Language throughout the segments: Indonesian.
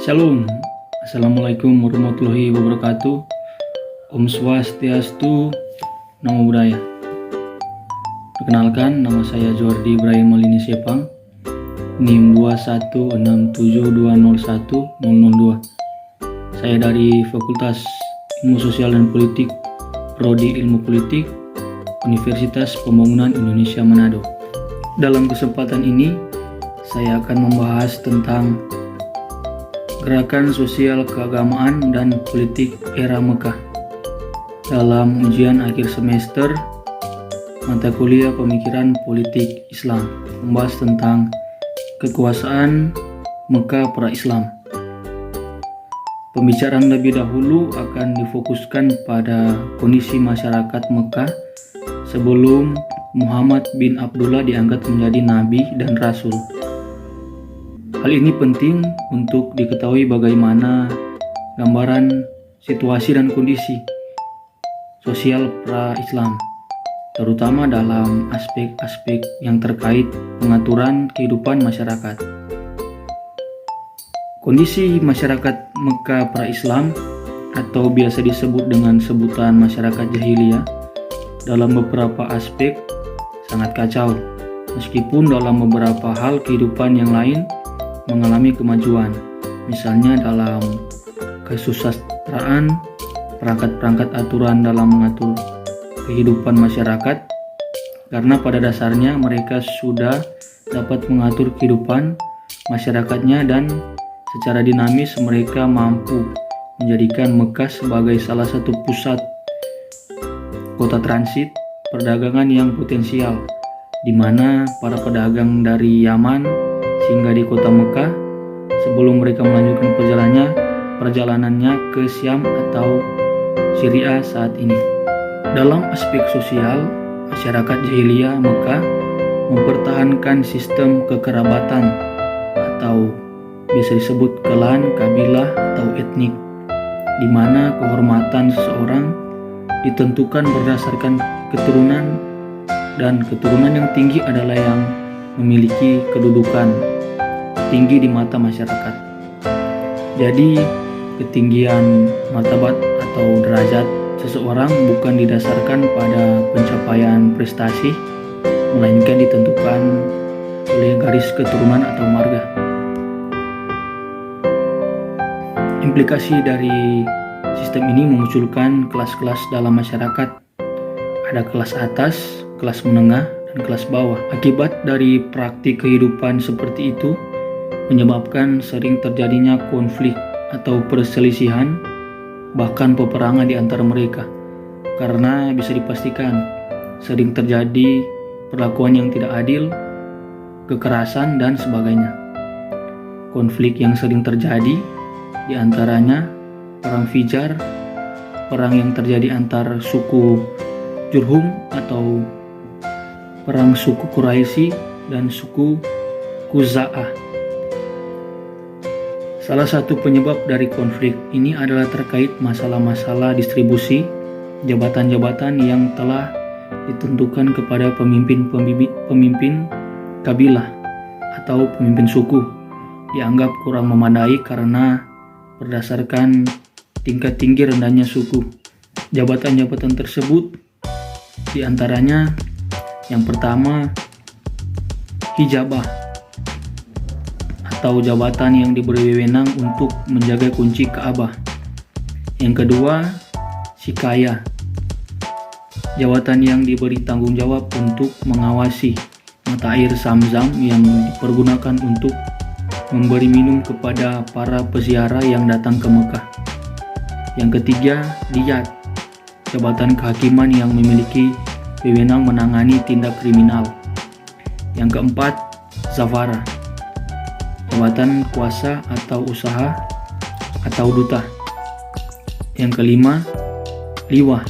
Shalom, Assalamualaikum warahmatullahi wabarakatuh. Om Swastiastu, Namo Buddhaya. Perkenalkan, nama saya Jordi Ibrahim Malini Sepang, NIM 21672010002. Saya dari Fakultas Ilmu Sosial dan Politik, Prodi Ilmu Politik, Universitas Pembangunan Indonesia Manado. Dalam kesempatan ini, saya akan membahas tentang gerakan sosial keagamaan dan politik era Mekah. Dalam ujian akhir semester mata kuliah Pemikiran Politik Islam, membahas tentang kekuasaan Mekah pra-Islam. Pembicaraan lebih dahulu akan difokuskan pada kondisi masyarakat Mekah sebelum Muhammad bin Abdullah diangkat menjadi nabi dan rasul. Hal ini penting untuk diketahui bagaimana gambaran situasi dan kondisi sosial pra-Islam, terutama dalam aspek-aspek yang terkait pengaturan kehidupan masyarakat. Kondisi masyarakat Mekah pra-Islam atau biasa disebut dengan sebutan masyarakat jahiliyah dalam beberapa aspek sangat kacau, meskipun dalam beberapa hal kehidupan yang lain mengalami kemajuan, misalnya dalam kesusastraan, perangkat-perangkat aturan dalam mengatur kehidupan masyarakat, karena pada dasarnya mereka sudah dapat mengatur kehidupan masyarakatnya dan secara dinamis mereka mampu menjadikan Mekah sebagai salah satu pusat kota transit perdagangan yang potensial, di mana para pedagang dari Yaman sehingga di kota Mekah sebelum mereka melanjutkan perjalanannya ke Syam atau Syria saat ini. Dalam aspek sosial, masyarakat jahiliyah Mekah mempertahankan sistem kekerabatan atau bisa disebut klan, kabilah, atau etnik, di mana kehormatan seseorang ditentukan berdasarkan keturunan, dan keturunan yang tinggi adalah yang memiliki kedudukan tinggi di mata masyarakat. Jadi, ketinggian martabat atau derajat seseorang bukan didasarkan pada pencapaian prestasi, melainkan ditentukan oleh garis keturunan atau marga. Implikasi dari sistem ini memunculkan kelas-kelas dalam masyarakat. Ada kelas atas, kelas menengah, dan kelas bawah. Akibat dari praktik kehidupan seperti itu menyebabkan sering terjadinya konflik atau perselisihan, bahkan peperangan di antara mereka, karena bisa dipastikan sering terjadi perlakuan yang tidak adil, kekerasan, dan sebagainya. Konflik yang sering terjadi di antaranya perang Fijar, perang yang terjadi antar suku Jurhum atau perang suku Quraisy dan suku Khuza'ah. Salah satu penyebab dari konflik ini adalah terkait masalah-masalah distribusi jabatan-jabatan yang telah ditentukan kepada pemimpin kabilah atau pemimpin suku, dianggap kurang memadai karena berdasarkan tingkat tinggi rendahnya suku. Jabatan-jabatan tersebut diantaranya yang pertama, hijabah atau jabatan yang diberi wewenang untuk menjaga kunci Ka'bah. Yang kedua, sikaya, jabatan yang diberi tanggung jawab untuk mengawasi mata air Zamzam yang dipergunakan untuk memberi minum kepada para peziarah yang datang ke Mekah. Yang ketiga, diyat, jabatan kehakiman yang memiliki wewenang menangani tindak kriminal. Yang keempat, zafara, jabatan kuasa atau usaha atau duta. Yang kelima, liwah,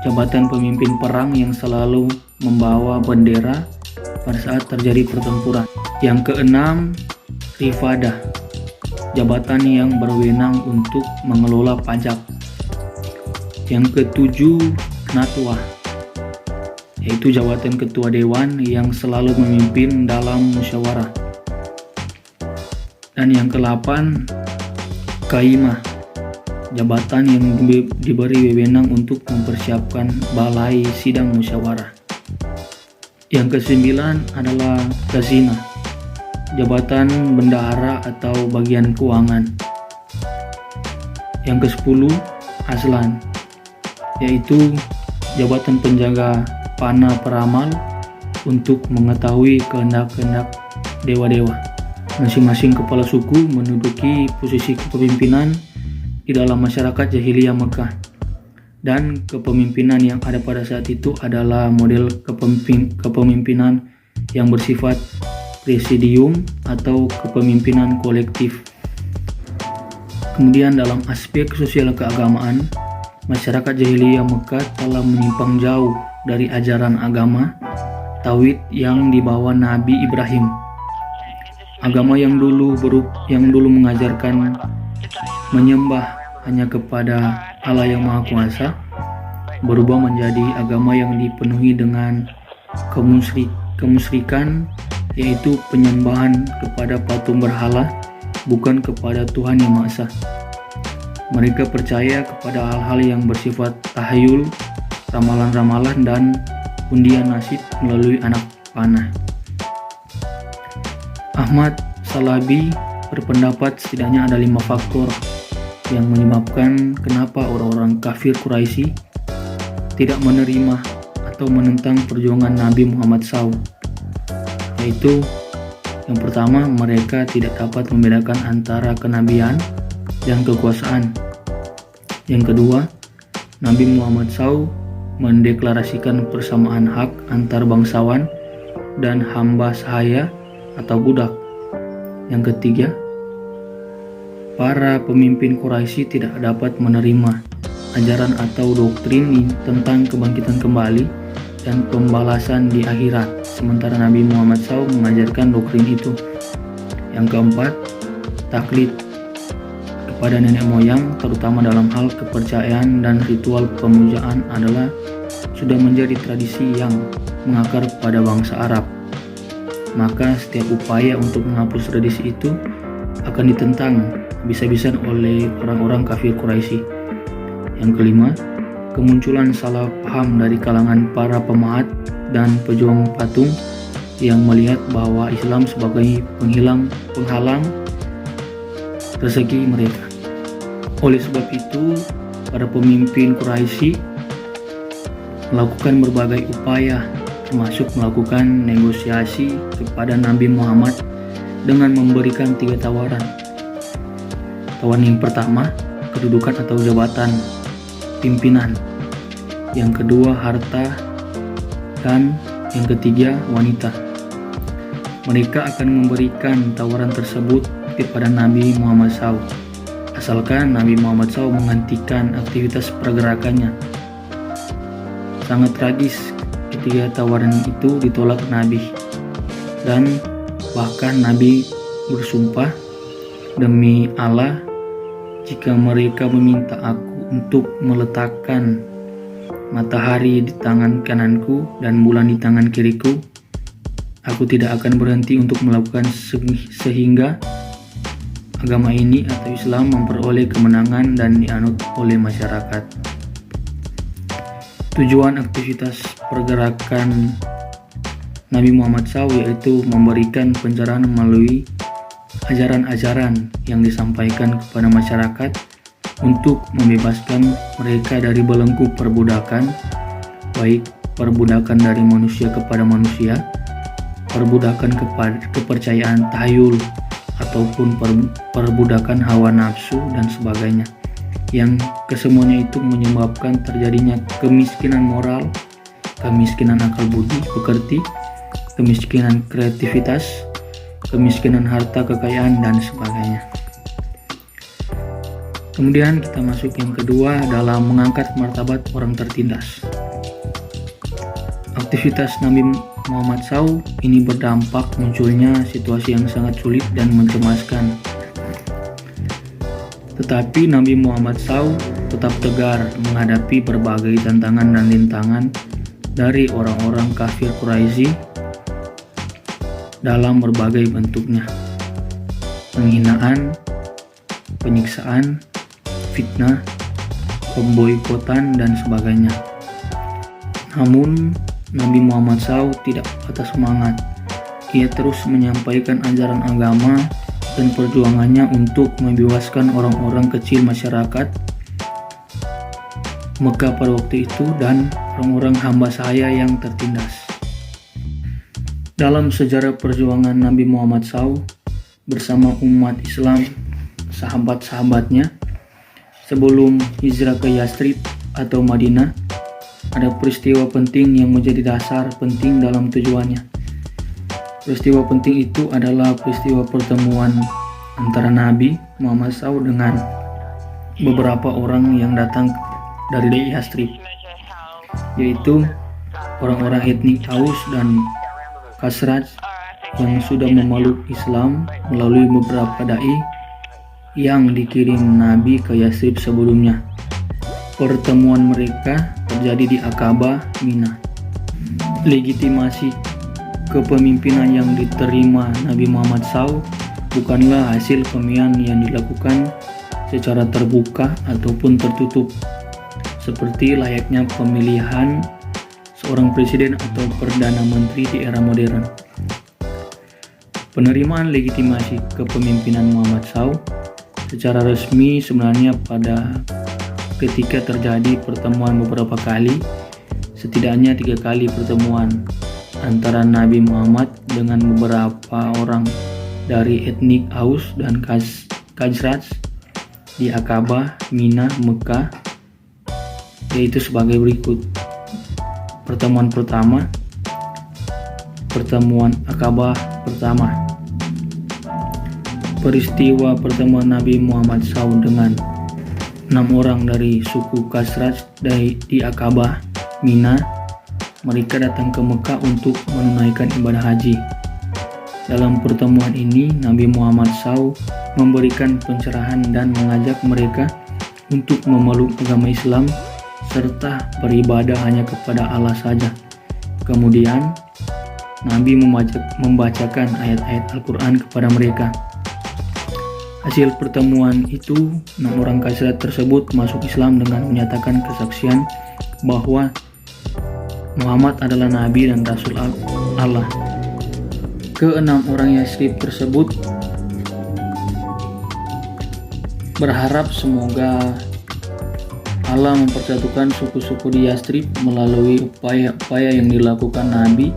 jabatan pemimpin perang yang selalu membawa bendera pada saat terjadi pertempuran. Yang keenam, rifadah, jabatan yang berwenang untuk mengelola pajak. Yang ketujuh, natwah, yaitu jabatan ketua dewan yang selalu memimpin dalam musyawarah. Dan yang ke-8, Kaimah, jabatan yang diberi wewenang untuk mempersiapkan balai sidang musyawarah. Yang ke-9 adalah Khazanah, jabatan bendahara atau bagian keuangan. Yang ke-10 Azlan, yaitu jabatan penjaga panah peramal untuk mengetahui kehendak-kehendak dewa-dewa. Masing-masing kepala suku menduduki posisi kepemimpinan di dalam masyarakat jahiliyah Mekah, dan kepemimpinan yang ada pada saat itu adalah model kepemimpinan yang bersifat presidium atau kepemimpinan kolektif. Kemudian dalam aspek sosial keagamaan, masyarakat jahiliyah Mekah telah menyimpang jauh dari ajaran agama tauhid yang dibawa Nabi Ibrahim. Agama yang dulu mengajarkan menyembah hanya kepada Allah yang Maha Kuasa berubah menjadi agama yang dipenuhi dengan kemusyrikan, yaitu penyembahan kepada patung berhala, bukan kepada Tuhan yang Maha Esa. Mereka percaya kepada hal-hal yang bersifat tahayul, ramalan-ramalan, dan undian nasib melalui anak panah. Ahmad Shalabi berpendapat setidaknya ada 5 faktor yang menyebabkan kenapa orang-orang kafir Quraisy tidak menerima atau menentang perjuangan Nabi Muhammad SAW. Yaitu yang pertama, mereka tidak dapat membedakan antara kenabian dan kekuasaan. Yang kedua, Nabi Muhammad SAW mendeklarasikan persamaan hak antar bangsawan dan hamba sahaya atau budak. Yang ketiga, para pemimpin Quraisy tidak dapat menerima ajaran atau doktrin tentang kebangkitan kembali dan pembalasan di akhirat, sementara Nabi Muhammad SAW mengajarkan doktrin itu. Yang keempat, taklid kepada nenek moyang, terutama dalam hal kepercayaan dan ritual pemujaan, adalah sudah menjadi tradisi yang mengakar pada bangsa Arab. Maka setiap upaya untuk menghapus tradisi itu akan ditentang habis-habisan oleh orang-orang kafir Quraisy. Yang kelima, kemunculan salah paham dari kalangan para pemahat dan pejuang patung yang melihat bahwa Islam sebagai penghalang rezeki mereka. Oleh sebab itu, para pemimpin Quraisy melakukan berbagai upaya, termasuk melakukan negosiasi kepada Nabi Muhammad dengan memberikan 3 tawaran. Tawaran yang pertama, kedudukan atau jabatan pimpinan. Yang kedua, harta. Dan yang ketiga, wanita. Mereka akan memberikan tawaran tersebut kepada Nabi Muhammad SAW, asalkan Nabi Muhammad SAW menghentikan aktivitas pergerakannya. Sangat tragis ketika tawaran itu ditolak Nabi, dan bahkan Nabi bersumpah, "Demi Allah, jika mereka meminta aku untuk meletakkan matahari di tangan kananku dan bulan di tangan kiriku, aku tidak akan berhenti untuk melakukan sehingga agama ini atau Islam memperoleh kemenangan dan dianut oleh masyarakat." Tujuan aktivitas pergerakan Nabi Muhammad SAW yaitu memberikan pencerahan melalui ajaran-ajaran yang disampaikan kepada masyarakat untuk membebaskan mereka dari belenggu perbudakan, baik perbudakan dari manusia kepada manusia, perbudakan kepercayaan tahayul, ataupun perbudakan hawa nafsu dan sebagainya, yang kesemuanya itu menyebabkan terjadinya kemiskinan moral, kemiskinan akal budi pekerti, kemiskinan kreativitas, kemiskinan harta kekayaan, dan sebagainya. Kemudian kita masuk yang kedua dalam mengangkat martabat orang tertindas. Aktivitas Nabi Muhammad SAW ini berdampak munculnya situasi yang sangat sulit dan mencemaskan. Tetapi Nabi Muhammad SAW tetap tegar menghadapi berbagai tantangan dan rintangan dari orang-orang kafir Quraisy dalam berbagai bentuknya. penghinaan, penyiksaan, fitnah, pemboikotan, dan sebagainya. Namun, Nabi Muhammad SAW tidak patah semangat. Ia terus menyampaikan ajaran agama dan perjuangannya untuk membebaskan orang-orang kecil masyarakat Mekah pada waktu itu dan orang-orang hamba sahaya yang tertindas. Dalam sejarah perjuangan Nabi Muhammad SAW bersama umat Islam, sahabat-sahabatnya, sebelum hijrah ke Yathrib atau Madinah, ada peristiwa penting yang menjadi dasar penting dalam tujuannya. Peristiwa penting itu adalah peristiwa pertemuan antara Nabi Muhammad SAW dengan beberapa orang yang datang dari Yathrib, yaitu orang-orang etnik Aus dan Khazraj yang sudah memeluk Islam melalui beberapa dai yang dikirim Nabi ke Yathrib sebelumnya. Pertemuan mereka terjadi di Aqabah, Mina. Legitimasi kepemimpinan yang diterima Nabi Muhammad SAW bukanlah hasil pemilihan yang dilakukan secara terbuka ataupun tertutup, seperti layaknya pemilihan seorang presiden atau perdana menteri di era modern. Penerimaan legitimasi kepemimpinan Muhammad SAW secara resmi sebenarnya pada ketika terjadi pertemuan beberapa kali, setidaknya 3 kali pertemuan antara Nabi Muhammad dengan beberapa orang dari etnik Aus dan Khazraj di Aqabah, Mina, Mekah, yaitu sebagai berikut. Pertemuan pertama, pertemuan Aqabah pertama. Peristiwa pertemuan Nabi Muhammad SAW dengan 6 orang dari suku Khazraj di Aqabah, Mina. Mereka datang ke Mekah untuk menunaikan ibadah haji. Dalam pertemuan ini, Nabi Muhammad SAW memberikan pencerahan dan mengajak mereka untuk memeluk agama Islam serta beribadah hanya kepada Allah saja. Kemudian, Nabi membacakan ayat-ayat Al-Quran kepada mereka. Hasil pertemuan itu, 6 orang Khazraj tersebut masuk Islam dengan menyatakan kesaksian bahwa Muhammad adalah Nabi dan Rasul Allah. Ke-6 orang Yathrib tersebut berharap semoga Allah mempersatukan suku-suku di Yathrib melalui upaya-upaya yang dilakukan Nabi.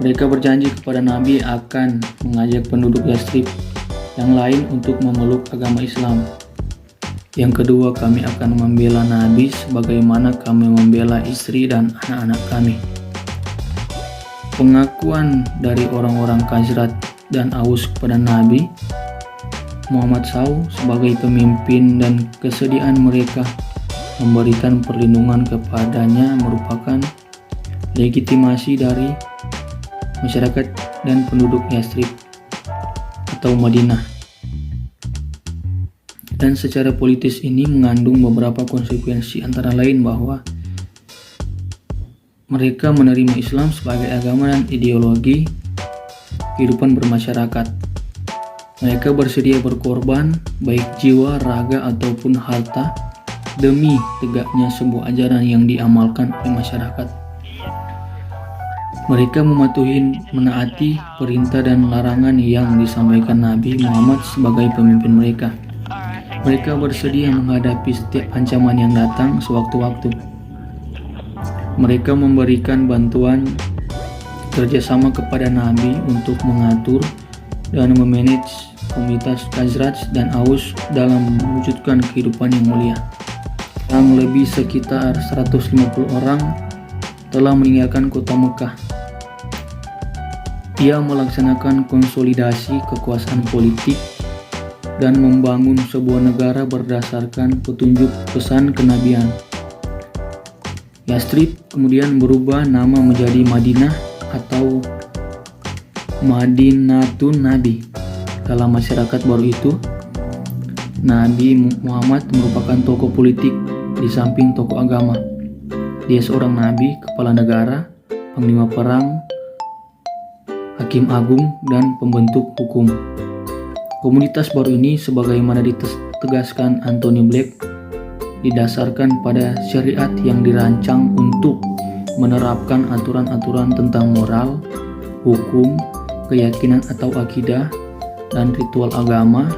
Mereka berjanji kepada Nabi akan mengajak penduduk Yathrib yang lain untuk memeluk agama Islam. Yang kedua, kami akan membela Nabi sebagaimana kami membela istri dan anak-anak kami. Pengakuan dari orang-orang Khazraj dan Aus kepada Nabi Muhammad SAW sebagai pemimpin dan kesediaan mereka memberikan perlindungan kepadanya merupakan legitimasi dari masyarakat dan penduduk Yathrib atau Madinah. Dan secara politis ini mengandung beberapa konsekuensi, antara lain bahwa mereka menerima Islam sebagai agama dan ideologi kehidupan bermasyarakat. Mereka bersedia berkorban baik jiwa, raga ataupun harta demi tegaknya sebuah ajaran yang diamalkan oleh masyarakat. Mereka mematuhi, menaati perintah dan larangan yang disampaikan Nabi Muhammad sebagai pemimpin mereka. Mereka bersedia menghadapi setiap ancaman yang datang sewaktu-waktu. Mereka memberikan bantuan kerjasama kepada Nabi untuk mengatur dan memanage komunitas Khazraj dan Aus dalam mewujudkan kehidupan yang mulia. Kurang lebih sekitar 150 orang telah meninggalkan kota Mekah. Ia melaksanakan konsolidasi kekuasaan politik dan membangun sebuah negara berdasarkan petunjuk pesan kenabian. Yathrib kemudian berubah nama menjadi Madinah atau Madinatun Nabi. Dalam masyarakat baru itu, Nabi Muhammad merupakan tokoh politik di samping tokoh agama. Dia seorang nabi, kepala negara, panglima perang, hakim agung, dan pembentuk hukum. Komunitas baru ini sebagaimana ditegaskan Anthony Black didasarkan pada syariat yang dirancang untuk menerapkan aturan-aturan tentang moral, hukum, keyakinan atau akidah, dan ritual agama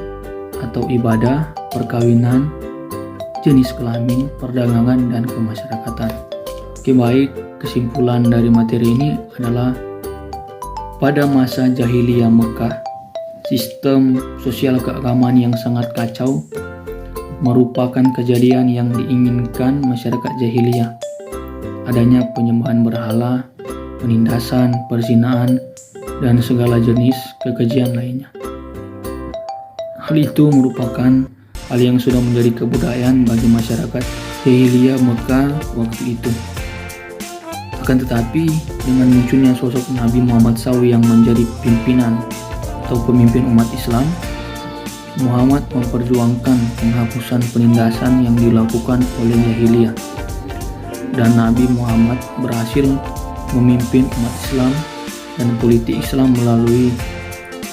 atau ibadah, perkawinan, jenis kelamin, perdagangan, dan kemasyarakatan. Oke, baik, kesimpulan dari materi ini adalah pada masa jahiliyah Mekah, sistem sosial keagamaan yang sangat kacau merupakan kejadian yang diinginkan masyarakat jahiliyah. Adanya penyembahan berhala, penindasan, perzinaan, dan segala jenis kekejian lainnya. Hal itu merupakan hal yang sudah menjadi kebudayaan bagi masyarakat jahiliyah Mekah waktu itu. Akan tetapi, dengan munculnya sosok Nabi Muhammad SAW yang menjadi pimpinan atau pemimpin umat Islam, Muhammad memperjuangkan penghapusan penindasan yang dilakukan oleh jahiliyah, dan Nabi Muhammad berhasil memimpin umat Islam dan politik Islam melalui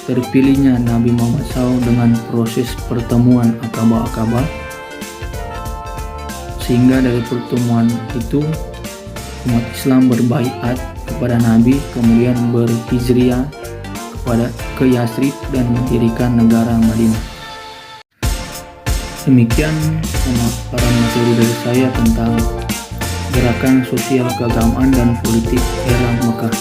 terpilihnya Nabi Muhammad SAW dengan proses pertemuan Aqabah, sehingga dari pertemuan itu umat Islam berbaiat kepada Nabi, kemudian berhijriah ke Yathrib dan mendirikan negara Madinah. Demikian pemaparan materi dari saya tentang gerakan sosial keagamaan dan politik era Mekah.